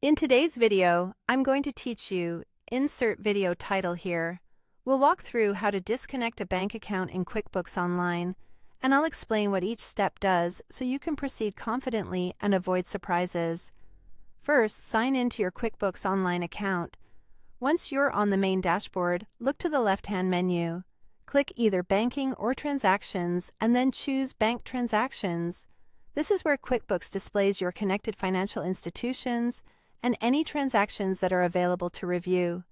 In today's video, I'm going to teach you, insert video title here. We'll walk through how to disconnect a bank account in QuickBooks Online, and I'll explain what each step does so you can proceed confidently and avoid surprises. First, sign into your QuickBooks Online account. Once you're on the main dashboard, look to the left-hand menu. Click either Banking or Transactions, and then choose Bank Transactions. This is where QuickBooks displays your connected financial institutions and any transactions that are available to review.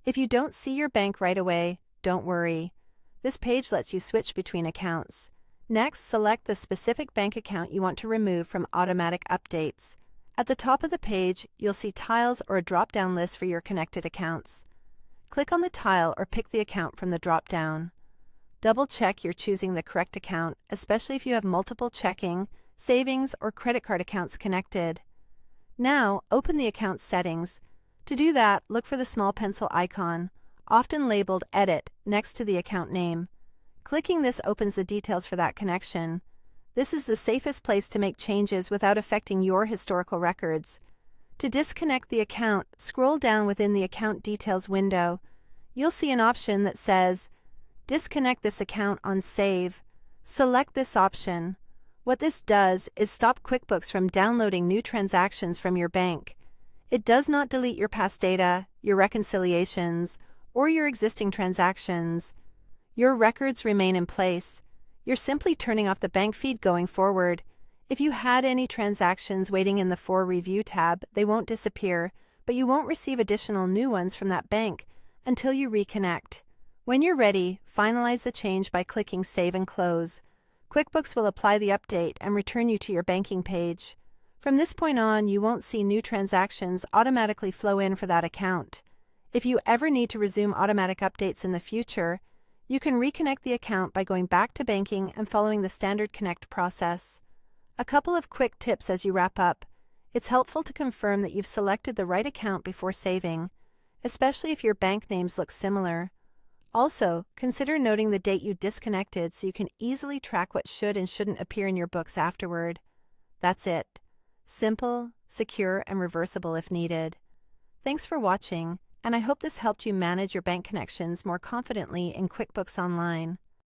If you don't see your bank right away, don't worry. This page lets you switch between accounts. Next, select the specific bank account you want to remove from automatic updates. At the top of the page, you'll see tiles or a drop-down list for your connected accounts. Click on the tile or pick the account from the drop-down. Double-check you're choosing the correct account, especially if you have multiple checking, savings, or credit card accounts connected. Now, open the account settings. To do that, look for the small pencil icon, often labeled Edit, next to the account name. Clicking this opens the details for that connection. This is the safest place to make changes without affecting your historical records. To disconnect the account, scroll down within the Account Details window. You'll see an option that says, Disconnect this account on Save. Select this option. What this does is stop QuickBooks from downloading new transactions from your bank. It does not delete your past data, your reconciliations, or your existing transactions. Your records remain in place. You're simply turning off the bank feed going forward. If you had any transactions waiting in the For Review tab, they won't disappear, but you won't receive additional new ones from that bank until you reconnect. When you're ready, finalize the change by clicking Save and Close. QuickBooks will apply the update and return you to your banking page. From this point on, you won't see new transactions automatically flow in for that account. If you ever need to resume automatic updates in the future, you can reconnect the account by going back to banking and following the standard connect process. A couple of quick tips as you wrap up. It's helpful to confirm that you've selected the right account before saving, especially if your bank names look similar. Also, consider noting the date you disconnected so you can easily track what should and shouldn't appear in your books afterward. That's it. Simple, secure, and reversible if needed. Thanks for watching, and I hope this helped you manage your bank connections more confidently in QuickBooks Online.